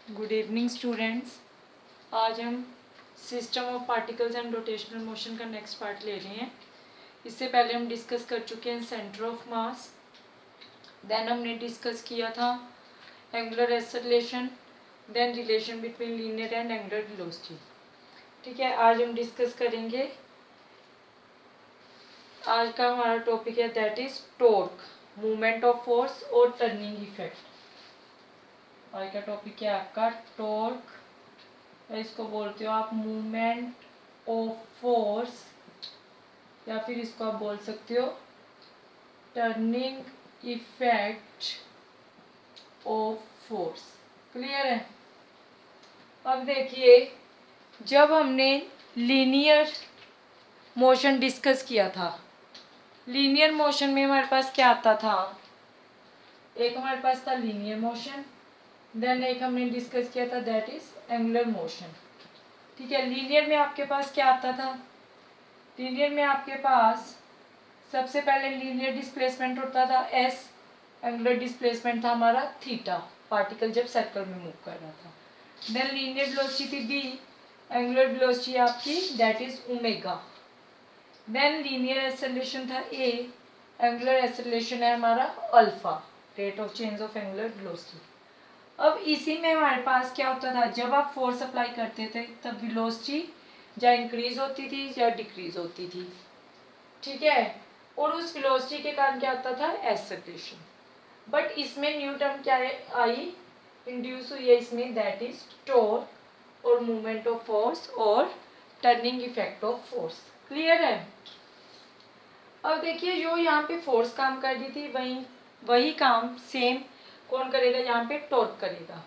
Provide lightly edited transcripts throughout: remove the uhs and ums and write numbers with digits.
Good evening students. आज हम system of particles and rotational motion का नेक्स्ट पार्ट ले रहे हैं। इससे पहले हम डिस्कस कर चुके हैं सेंटर ऑफ मास, देन हमने डिस्कस किया था angular acceleration, then relation between linear and angular velocity. ठीक है, आज हम डिस्कस करेंगे, आज का हमारा टॉपिक है that is torque, movement of force और टर्निंग इफेक्ट। आज का टॉपिक है आपका टॉर्क, इसको बोलते हो आप मूवमेंट ऑफ फोर्स, या फिर इसको आप बोल सकते हो turning effect of force. Clear है? अब देखिए, जब हमने लीनियर मोशन डिस्कस किया था, लीनियर मोशन में हमारे पास क्या आता था, एक हमारे पास था लीनियर मोशन, देन एक हमने डिस्कस किया था दैट इज एंगुलर मोशन। ठीक है, लीनियर में आपके पास क्या आता था, लीनियर में आपके पास सबसे पहले लीनियर डिस्प्लेसमेंट होता था एस, एंगुलर डिस्प्लेसमेंट था हमारा थीटा, पार्टिकल जब सर्कल में मूव कर रहा था। देन लीनियर वेलोसिटी थी बी, एंगुलर वेलोसिटी आपकी that is omega. Then linear acceleration था ए, एंगुलर एक्सेलरेशन है हमारा alpha, rate of change of angular velocity. अब इसी में हमारे पास क्या होता था, जब आप फोर्स अप्लाई करते थे तब वेलोसिटी या इंक्रीज होती थी या डिक्रीज होती थी। ठीक है, और उस वेलोसिटी के कारण क्या होता था, एक्सेलरेशन। बट इसमें न्यू टर्म क्या है आई, इंड्यूस हुई है इसमें, दैट इज टॉर्क और मूवमेंट ऑफ फोर्स और turning effect of force. Clear है? अब देखिए, जो यहाँ पे फोर्स काम कर रही थी वही काम सेम कौन करेगा, यहाँ पे टॉर्क करेगा।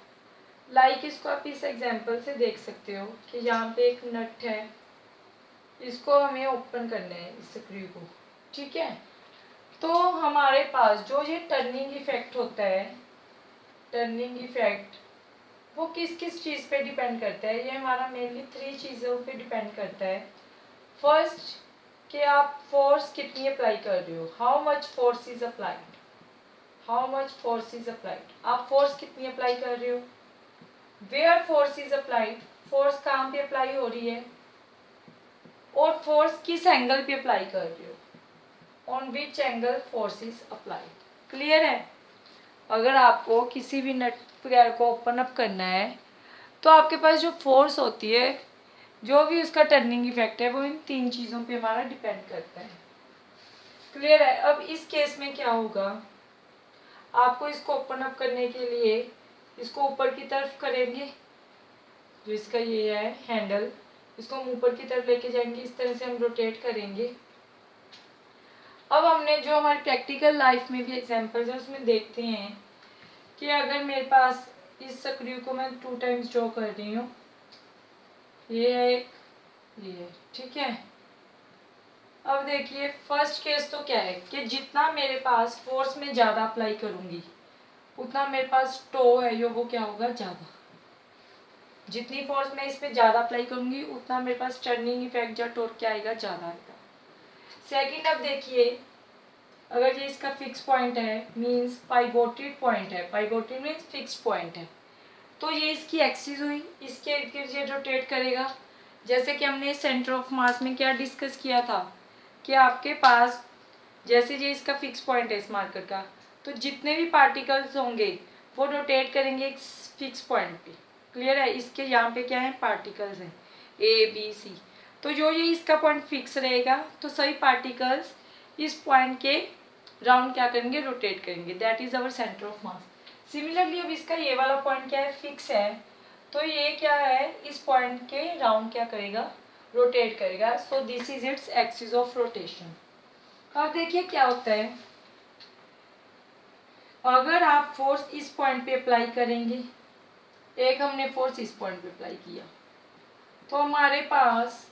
लाइक इसको आप इस एग्जांपल से देख सकते हो कि यहाँ पे एक नट है, इसको हमें ओपन करना है इस स्क्रू को। ठीक है, तो हमारे पास जो ये टर्निंग इफेक्ट होता है, टर्निंग इफेक्ट वो किस किस चीज़ पे डिपेंड करता है, ये हमारा मेनली 3 चीज़ों पे डिपेंड करता है। फर्स्ट, कि आप फोर्स कितनी अप्लाई कर रहे हो, how much force is applied, how much force is applied, आप फोर्स कितनी अप्लाई कर रहे हो। Where force is applied, force कहाँ पे अप्लाई हो रही है, और फोर्स किस एंगल पे अप्लाई कर रहे हो, on which angle force is applied. Clear है? अगर आपको किसी भी नट वगैरह को ओपन अप करना है तो आपके पास जो फोर्स होती है, जो भी उसका टर्निंग इफेक्ट है, वो इन 3 चीज़ों पे हमारा डिपेंड करता है। क्लियर है? अब इस केस में क्या होगा, आपको इसको ओपन अप करने के लिए इसको ऊपर की तरफ करेंगे, जो इसका ये है हैंडल, इसको हम ऊपर की तरफ लेके जाएंगे, इस तरह से हम रोटेट करेंगे। अब हमने जो हमारी प्रैक्टिकल लाइफ में भी एग्जांपल्स है उसमें देखते हैं कि अगर मेरे पास इस स्क्रू को मैं 2 टाइम्स ड्रॉ कर रही हूँ, ये है एक, ये है। ठीक है, अब देखिए फर्स्ट केस तो क्या है कि जितना मेरे पास फोर्स में ज़्यादा अप्लाई करूँगी उतना मेरे पास टो है जो वो क्या होगा, ज़्यादा। जितनी फोर्स मैं इस पर ज़्यादा अप्लाई करूँगी उतना मेरे पास टर्निंग इफेक्ट या टॉर्क क्या आएगा, ज़्यादा आएगा। सेकंड, अब देखिए अगर ये इसका फिक्स पॉइंट है, मीन्स पाइवोटेड पॉइंट है, पाइवोटेड मीन्स फिक्स पॉइंट है, तो ये इसकी एक्सिस हुई, इसके इर्द गिर्द ये रोटेट करेगा। जैसे कि हमने सेंटर ऑफ मास में क्या डिस्कस किया था कि आपके पास जैसे ये इसका फिक्स पॉइंट है इस मार्कर का, तो जितने भी पार्टिकल्स होंगे वो रोटेट करेंगे एक फिक्स पॉइंट पे। क्लियर है? इसके यहाँ पे क्या है, पार्टिकल्स हैं ए बी सी, तो जो ये इसका पॉइंट फिक्स रहेगा तो सभी पार्टिकल्स इस पॉइंट के राउंड क्या करेंगे, रोटेट करेंगे, that is our centre of mass. Similarly अब इसका ये वाला पॉइंट क्या है, फिक्स है, तो ये क्या है, इस पॉइंट के राउंड क्या करेगा, रोटेट करेगा। So this is its axis of rotation. अब देखिए क्या होता है, अगर आप फोर्स इस पॉइंट पे अप्लाई करेंगे, एक हमने फोर्स इस पॉइंट पे अप्लाई किया, तो हमारे पास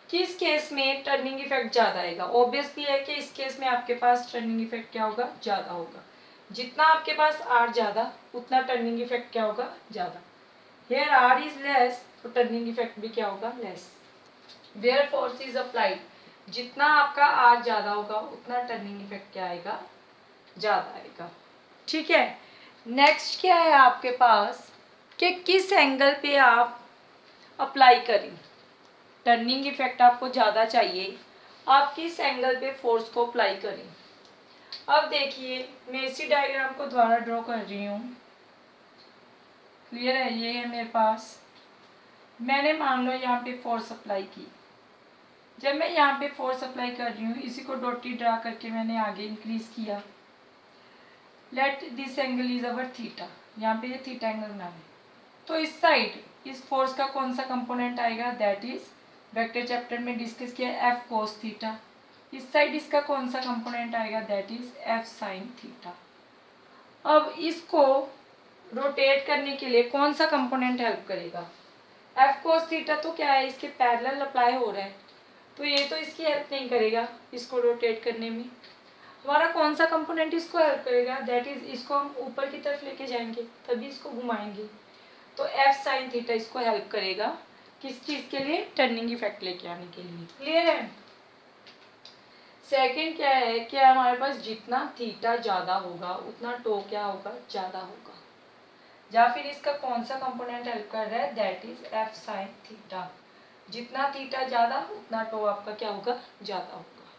किस केस में टर्निंग इफेक्ट ज़्यादा आएगा, ऑब्वियसली है कि इस केस में आपके पास टर्निंग इफेक्ट क्या होगा, ज़्यादा होगा। जितना आपके पास आर ज़्यादा उतना टर्निंग इफेक्ट क्या होगा, ज़्यादा। हेयर आर इज लेस तो टर्निंग इफेक्ट भी क्या होगा, less. Where force is applied, जितना आपका आर ज़्यादा होगा उतना टर्निंग इफेक्ट क्या आएगा, ज़्यादा आएगा। ठीक है, नेक्स्ट क्या है आपके पास कि किस एंगल पे आप अप्लाई करें। टर्निंग इफेक्ट आपको ज़्यादा चाहिए, आप किस एंगल पे फोर्स को अप्लाई करें। अब देखिए मैं इसी डायग्राम को दोबारा ड्रॉ कर रही हूँ। क्लियर है, ये है मेरे पास। मैंने मान लो यहाँ पे फोर्स अप्लाई की। जब मैं यहाँ पे फोर्स अप्लाई कर रही हूँ, इसी को डॉटी ड्रा करके मैंने आगे इंक्रीज किया। Let this angle is our theta, यहाँ पे ये थीटा एंगल बना है। तो इस साइड इस फोर्स का कौन सा कंपोनेंट आएगा, दैट इज वेक्टर चैप्टर में डिस्कस किया एफ कोस थीटा। इस साइड इसका कौन सा कंपोनेंट आएगा, that is F sine theta. अब इसको रोटेट करने के लिए कौन सा कंपोनेंट हेल्प करेगा, एफ कोस थीटा तो क्या है, इसके पैरेलल अप्लाई हो रहा है, तो ये तो इसकी हेल्प नहीं करेगा इसको रोटेट करने में। हमारा कौन सा कंपोनेंट इसको हेल्प करेगा, दैट इज इसको हम ऊपर की तरफ लेके जाएंगे तभी इसको घुमाएंगे, तो एफ साइन थीटा इसको हेल्प करेगा। किस चीज़ के लिए, टर्निंग इफेक्ट लेके आने के लिए। क्लियर है। सेकंड क्या है कि हमारे पास जितना थीटा ज़्यादा होगा उतना टो क्या होगा, ज़्यादा होगा। या फिर इसका कौन सा कंपोनेंट हेल्प कर रहा है, that is F sine theta. जितना थीटा ज़्यादा उतना टो आपका क्या होगा, ज़्यादा होगा।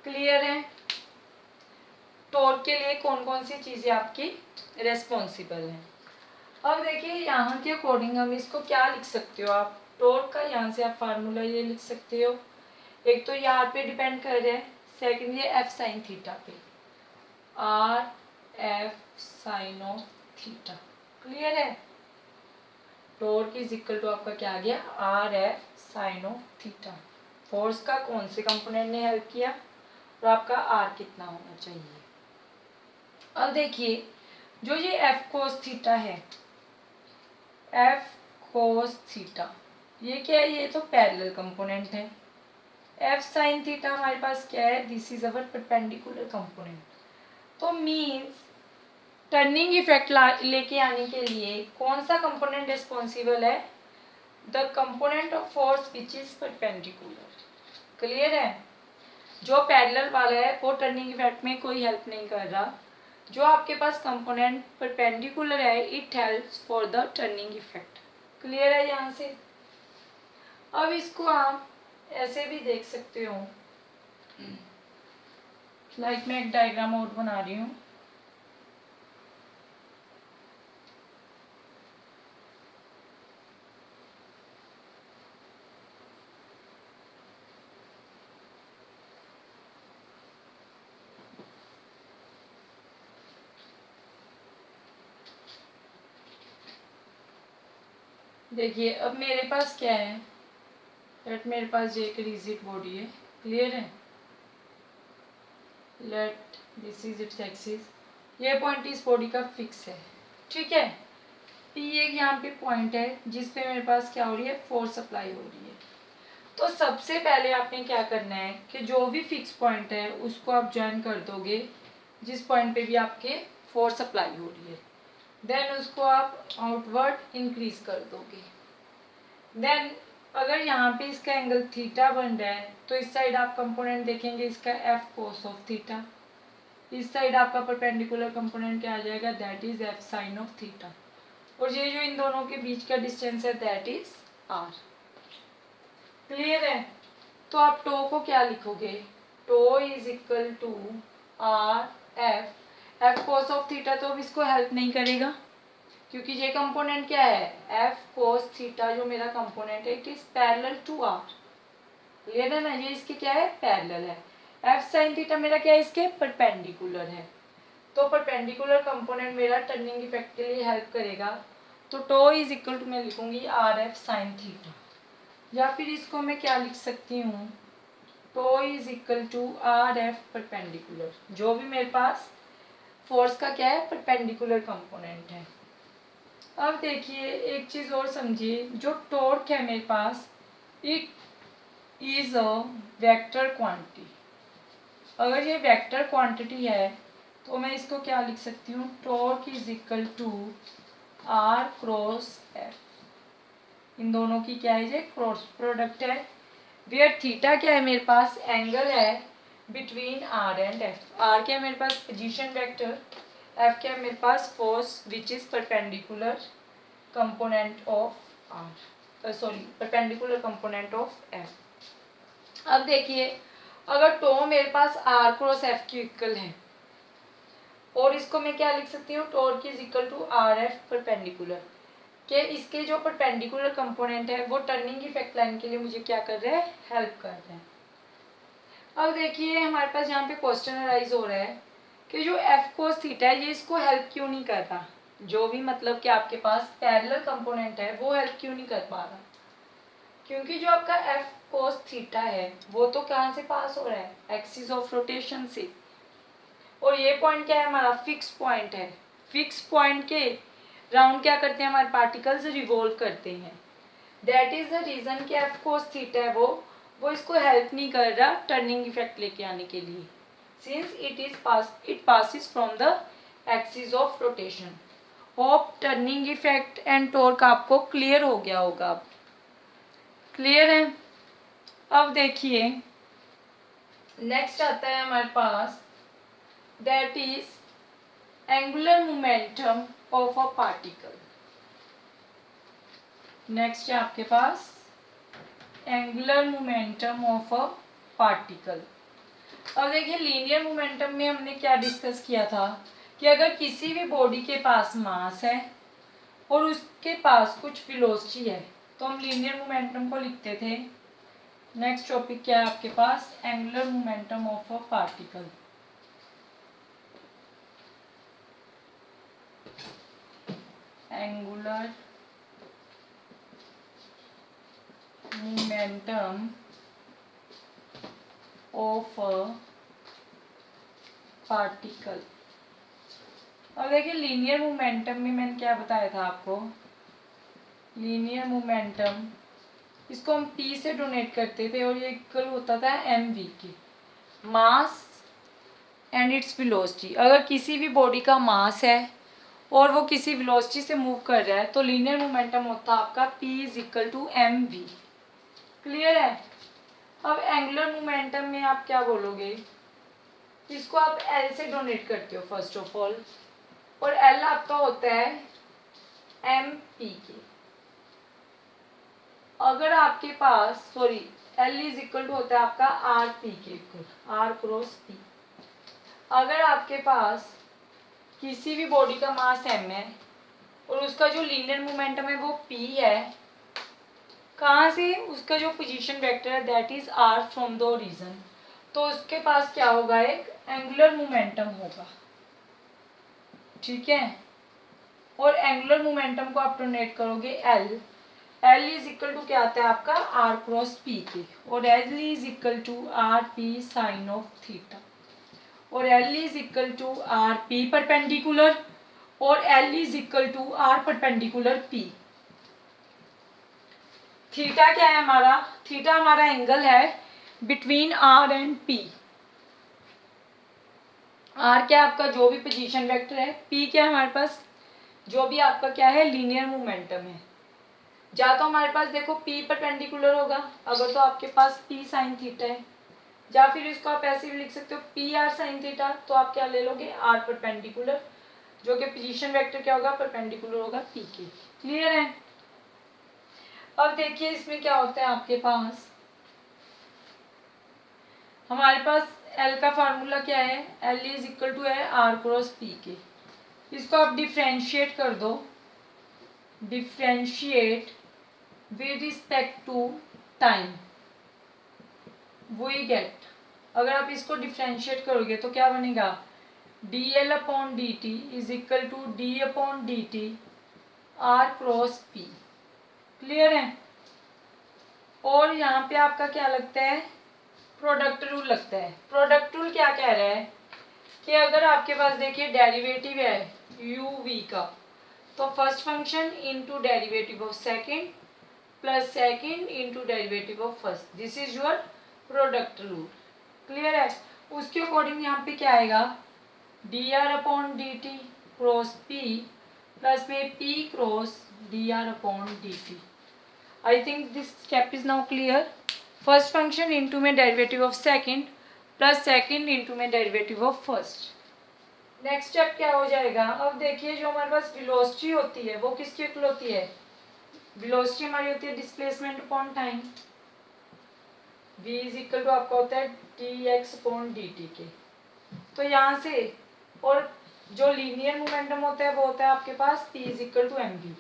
क्लियर है। टॉर्क के लिए कौन कौन सी चीज़ें आपकी रेस्पॉन्सिबल हैं। अब देखिए यहाँ के अकॉर्डिंग हम इसको क्या लिख सकते हो, आप टॉर्क का यहाँ से आप फार्मूला ये लिख सकते हो। एक तो यहाँ पे डिपेंड कर रहा है, सेकेंड ये एफ साइन थीटा पे, R F sine of theta. Clear है। टॉर्क इज इक्वल टू आपका क्या आ गया, R F sine of theta. Force का कौन से कंपोनेंट ने हेल्प किया और आपका आर कितना होना चाहिए। अब देखिए जो ये एफ कोस थीटा है, एफ कोस थीटा ये क्या है, ये तो पैरेलल कंपोनेंट है। एफ साइन थीटा हमारे पास क्या है, this is our perpendicular component. तो मीन्स टर्निंग इफेक्ट लेके आने के लिए कौन सा कंपोनेंट रिस्पॉन्सिबल है, the component of force which is perpendicular. Clear है। जो पैरेलल वाला है वो टर्निंग इफेक्ट में कोई हेल्प नहीं कर रहा, जो आपके पास कंपोनेंट परपेंडिकुलर है it helps for the turning effect. Clear है यहाँ से। अब इसको आप ऐसे भी देख सकते हो, लाइक मैं एक डायग्राम और बना रही हूँ। देखिए अब मेरे पास क्या है, लेट मेरे पास ये एक रिजिड बॉडी है। क्लियर है। Let this is its axis, ये पॉइंट इस बॉडी का फिक्स है। ठीक है। ये यहाँ पे पॉइंट है जिस पे मेरे पास क्या हो रही है, फोर्स अप्लाई हो रही है। तो सबसे पहले आपने क्या करना है कि जो भी फिक्स पॉइंट है उसको आप ज्वाइन कर दोगे जिस पॉइंट पे भी आपके फोर्स अप्लाई हो रही है, देन उसको आप आउटवर्ड इंक्रीज कर दोगे। देन अगर यहाँ पे इसका एंगल थीटा बन रहा है तो इस साइड आप कंपोनेंट देखेंगे इसका एफ कोस ऑफ थीटा, इस साइड आपका परपेंडिकुलर कंपोनेंट क्या आ जाएगा, that is F sine of theta, और ये जो इन दोनों के बीच का डिस्टेंस है दैट इज आर। क्लियर है। तो आप टो को क्या लिखोगे, tau is equal to R F, F cos of theta तो अब इसको हेल्प नहीं करेगा क्योंकि ये कंपोनेंट क्या है, एफ कोस थीटा जो मेरा कंपोनेंट है it is parallel to R. Clear है ना, ये इसके क्या है, पैरेलल है। एफ साइन थीटा मेरा क्या है, इसके परपेंडिकुलर है, तो परपेंडिकुलर कंपोनेंट मेरा टर्निंग इफेक्ट के लिए हेल्प करेगा। तो टो इज इक्वल टू मैं लिखूंगी आर एफ साइन थीटा, या फिर इसको मैं क्या लिख सकती हूँ, tau is equal to R F perpendicular, जो भी मेरे पास फोर्स का क्या है, परपेंडिकुलर कंपोनेंट है। अब देखिए एक चीज़ और समझिए, जो टॉर्क है मेरे पास it is a vector quantity. अगर ये वेक्टर क्वांटिटी है तो मैं इसको क्या लिख सकती हूँ, torque is equal to R cross F. इन दोनों की क्या है, ये क्रॉस प्रोडक्ट है, वेयर थीटा क्या है मेरे पास, एंगल है between R and F. R क्या है मेरे पास, पोजीशन वेक्टर, एफ क्या है मेरे पास, force which is perpendicular component of R, sorry perpendicular component of F. अब देखिए अगर टो मेरे पास आर क्रॉस एफ के इक्वल है, और इसको मैं क्या लिख सकती हूँ, torque is equal to R F perpendicular, कि इसके जो परपेंडिकुलर कंपोनेंट है वो टर्निंग इफेक्ट लाइन के लिए मुझे क्या कर रहे हैं, हेल्प कर रहे हैं। अब देखिए हमारे पास यहाँ पे क्वेश्चन अराइज हो रहा है कि जो एफ कोस थीटा है ये इसको हेल्प क्यों नहीं कर रहा, जो भी मतलब कि आपके पास पैरेलल कंपोनेंट है वो हेल्प क्यों नहीं कर पा रहा, क्योंकि जो आपका एफ कोस थीटा है वो तो कहाँ से पास हो रहा है, एक्सिस ऑफ रोटेशन से, और ये पॉइंट क्या है हमारा, फिक्स पॉइंट है। फिक्स पॉइंट के राउंड क्या करते हैं हमारे पार्टिकल्स, रिवॉल्व करते हैं। दैट इज द रीजन कि एफ कोस थीटा है वो इसको हेल्प नहीं कर रहा टर्निंग इफेक्ट लेके आने के लिए, since it passes from the axis of rotation. Hope turning effect and torque आपको क्लियर हो गया होगा, अब क्लियर है। अब देखिए नेक्स्ट आता है हमारे पास, that is angular momentum of a particle. Next है आपके पास angular momentum of a particle. अब देखिए लीनियर मोमेंटम में हमने क्या डिस्कस किया था कि अगर किसी भी बॉडी के पास मास है और उसके पास कुछ वेलोसिटी है तो हम लीनियर मोमेंटम को लिखते थे। नेक्स्ट टॉपिक क्या है आपके पास, angular momentum of a particle. Angular momentum of a particle. अब देखिए लीनियर मोमेंटम में मैंने क्या बताया था आपको, लीनियर मोमेंटम इसको हम P से डोनेट करते थे और ये इक्वल होता था mv के, मास एंड इट्स वेलोसिटी। अगर किसी भी बॉडी का मास है और वो किसी वेलोसिटी से मूव कर रहा है तो लीनियर मोमेंटम होता है आपका P is equal to mv। Clear है। अब एंगुलर मोमेंटम में आप क्या बोलोगे, इसको आप L से डोनेट करते हो फर्स्ट ऑफ ऑल, और L आपका होता है mp के। अगर आपके पास sorry L is equal to होता है आपका आर पी के इक्वल, आर क्रॉस पी। अगर आपके पास किसी भी बॉडी का मास m है और उसका जो लीनियर मोमेंटम है वो p है, कहाँ से, उसका जो पोजीशन वेक्टर है that is r from the origin, तो उसके पास क्या होगा, एक एंगुलर मोमेंटम होगा। ठीक है, और एंगुलर मोमेंटम को आप डोनेट करोगे L। L is equal to क्या आता है आपका R क्रॉस P के, और L is equal to R P sine of theta, और L is equal to R P perpendicular, और L is equal to R perpendicular P। Theta क्या है हमारा, थीटा हमारा एंगल है between R and P। R क्या आपका जो भी पोजीशन वेक्टर है, P क्या है हमारे पास जो भी आपका क्या है लीनियर मोमेंटम है। या तो हमारे पास देखो P परपेंडिकुलर होगा अगर तो आपके पास P साइन थीटा है, या फिर इसको आप ऐसे भी लिख सकते हो पी आर साइन थीटा, तो आप क्या ले लोगे आर परपेंडिकुलर, जो कि पोजीशन वेक्टर क्या होगा, परपेंडिकुलर होगा P के। क्लियर है। अब देखिए इसमें क्या होता है आपके पास, हमारे पास L का फार्मूला क्या है, L इज इक्वल टू है आर क्रॉस P के। इसको आप डिफ्रेंशिएट कर दो, differentiate with respect to time, we get, अगर आप इसको डिफ्रेंशिएट करोगे तो क्या बनेगा, D L upon D T is equal to D upon D T R cross P. Clear है। और यहाँ पे आपका क्या लगता है, प्रोडक्ट रूल लगता है। प्रोडक्ट रूल क्या कह रहा है कि अगर आपके पास देखिए डेरिवेटिव है यू वी का, तो first function into derivative of second plus second into derivative of first, this is your product rule. Clear है। उसके अकॉर्डिंग यहाँ पे क्या आएगा, D R upon D T cross P plus में P cross D R upon D T. I think this step is now clear. First function into में derivative of second plus second into में derivative of first. Next step क्या हो जाएगा, अब देखिए जो हमारे पास वेलोसिटी होती है वो किसकी इक्वल होती है, वेलोसिटी हमारी होती है displacement upon time, v is equal to आपका होता है dx अपॉन dt के। तो यहाँ से, और जो लीनियर मोमेंटम होता है वो होता है आपके पास p is equal to M V.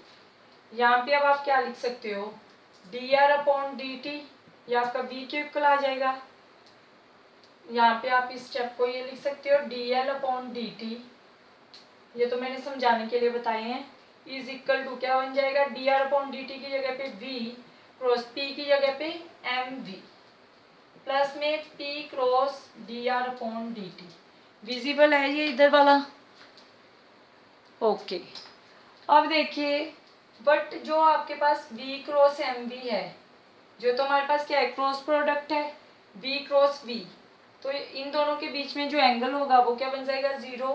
यहाँ पे अब आप क्या लिख सकते हो, dr अपॉन dt, ये आपका v के इक्वल आ जाएगा। यहाँ पे आप इस स्टेप को ये लिख सकते हो dl अपॉन dt, ये तो मैंने समझाने के लिए बताए हैं, इज इक्वल टू क्या बन जाएगा, dr अपॉन dt की जगह पे v क्रॉस p की जगह पे mv प्लस में p cross dr upon dt। Visible है ये इधर वाला, ओके। अब देखिए, बट जो आपके पास v क्रॉस mv है, जो तो हमारे पास क्या है, क्रॉस प्रोडक्ट है v क्रॉस v, तो इन दोनों के बीच में जो एंगल होगा वो क्या बन जाएगा, जीरो।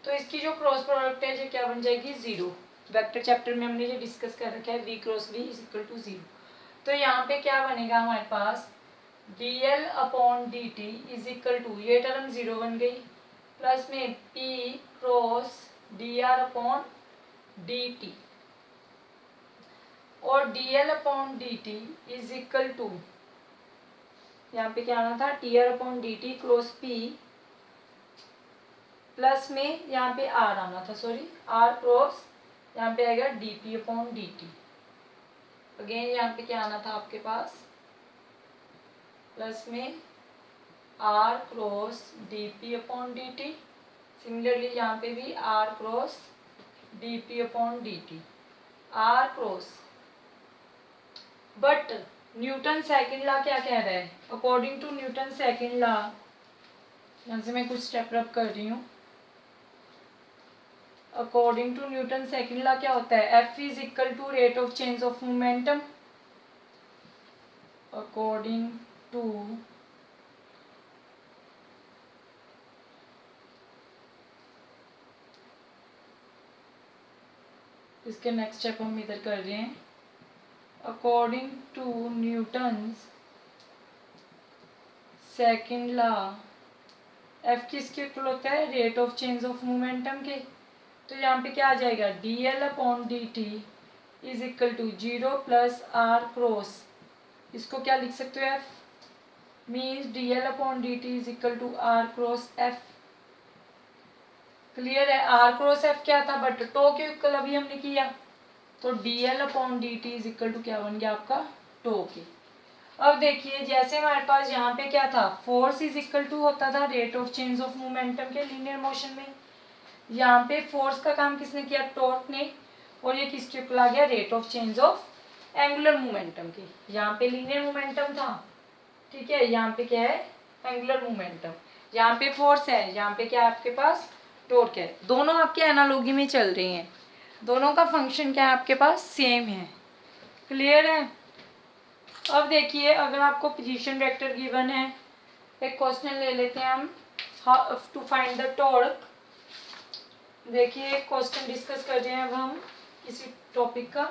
तो इसकी जो क्रॉस प्रोडक्ट है जो क्या बन जाएगी, जीरो। वेक्टर चैप्टर में हमने ये डिस्कस कर रखा है, v cross v is equal to zero. तो यहाँ पे क्या बनेगा हमारे पास, dl upon dt is equal to, ये टर्म जीरो बन गई, प्लस में p cross dr upon dt, और dl upon dt is equal to, यहाँ पे क्या आना था, dr upon dt cross p plus में यहाँ पे r आना था, सॉरी r क्रॉस, यहाँ पे आएगा dp अपॉन dt। अगेन यहाँ पे क्या आना था आपके पास, प्लस में r cross dp upon dt, similarly यहाँ पे भी r cross dp upon dt, r cross, but Newton second law क्या कह रहा है, according to Newton second law, यहाँ से मैं कुछ स्टेप रब कर रही हूँ, according to Newton second law क्या होता है, F is equal to rate of change of momentum, according to इसके नेक्स्ट स्टेप हम इधर कर रहे हैं, according to Newton's second law, F किसके इक्वल होता है, rate of change of momentum के। तो यहाँ पे क्या आ जाएगा, dl upon dt is equal to zero plus R cross, इसको क्या लिख सकते हो, F means dl upon dt is equal to R cross F. Clear है, आर क्रॉस एफ क्या था, बट टो के इक्वल अभी हमने किया, तो dl upon dt is equal to क्या बन गया आपका, टो के। अब देखिए जैसे हमारे पास यहाँ पे क्या था, फोर्स इज इक्वल टू होता था rate of change of momentum के लीनियर मोशन में, यहाँ पे फोर्स का काम किसने किया, टॉर्क ने, और ये किसके इक्वल आ गया, rate of change of angular momentum के। यहाँ पे लीनियर मोमेंटम था, ठीक है, यहाँ पे क्या है, एंगुलर मोमेंटम, यहाँ पे फोर्स है, यहाँ पे क्या है आपके पास, टॉर्क है। दोनों आपके एनालॉजी में चल रही हैं, दोनों का फंक्शन क्या है आपके पास, सेम है। क्लियर है। अब देखिए अगर आपको पोजीशन वेक्टर गिवन है, एक क्वेश्चन ले लेते हैं हम, how to find the torque. देखिए एक क्वेश्चन डिस्कस कर रहे हैं अब हम किसी टॉपिक का।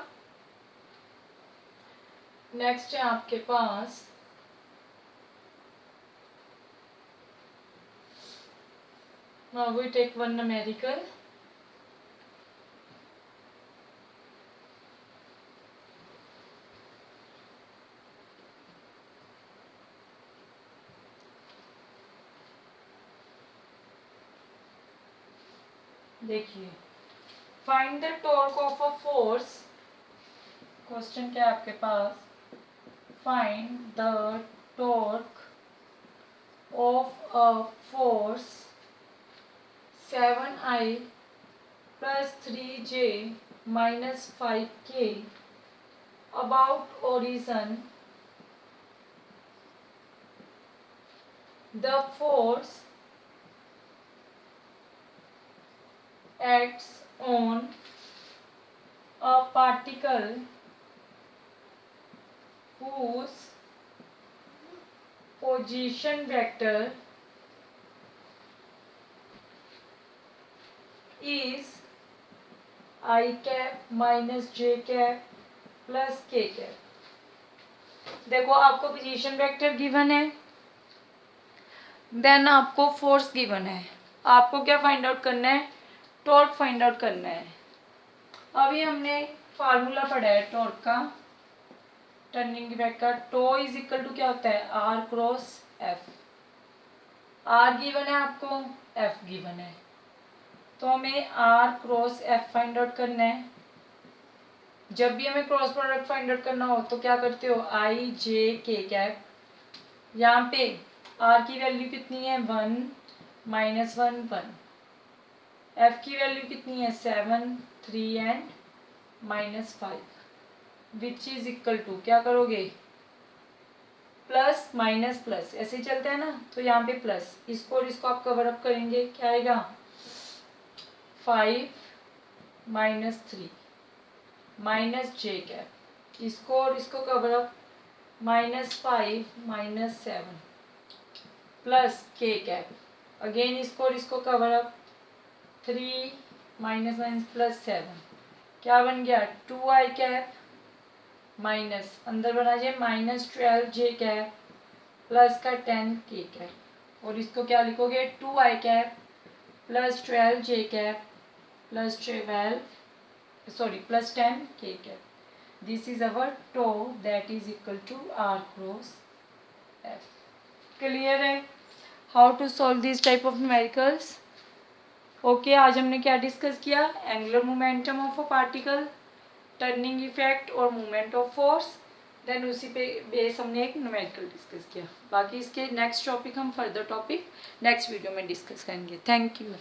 नेक्स्ट है आपके पास, now we take one numerical, देखिए find the torque of a force, question क्या है आपके पास, find the torque of a force 7i plus 3j minus 5k about origin, the force acts on a particle whose position vector is I cap minus j cap plus k cap। देखो आपको position vector given है, then आपको force given है, आपको क्या find out करना है, torque find out करना है। अभी हमने फार्मूला पढ़ा है टॉर्क का, टर्निंग इफेक्ट का। टो इज इक्वल टू क्या होता है, R cross F. R given है आपको, एफ गिवन है, तो हमें R cross F find out करना है। जब भी हमें क्रॉस प्रोडक्ट फाइंड आउट करना हो तो क्या करते हो, आई जे के कैप। यहाँ पे आर की वैल्यू कितनी है, 1 -1 1। एफ की वैल्यू कितनी है, 7 3 and -5, which is equal to क्या करोगे, प्लस माइनस प्लस ऐसे ही चलता है ना, तो यहाँ पे प्लस, इसको और इसको आप कवर अप करेंगे, क्या आएगा 5 -3 माइनस जे कैप, इसको और इसको कवर अप, -5 -7 प्लस के कैप, अगेन इसको और इसको कवर अप, 3 -1 +7, क्या बन गया 2i कैप, माइनस अंदर बना जाए -12 जे कैप प्लस का 10 के कैप, और इसको क्या लिखोगे 2i cap plus 12 J cap plus 10 K cap. This is our tau that is equal to R cross F. Clear है how to solve this type of numericals. Okay, आज हमने क्या discuss किया, angular momentum of a particle, turning effect और movement of force, then उसी पे base हमने एक न्यूमेरिकल डिस्कस किया। बाकी इसके नेक्स्ट टॉपिक हम फर्दर टॉपिक नेक्स्ट वीडियो में डिस्कस करेंगे। Thank you.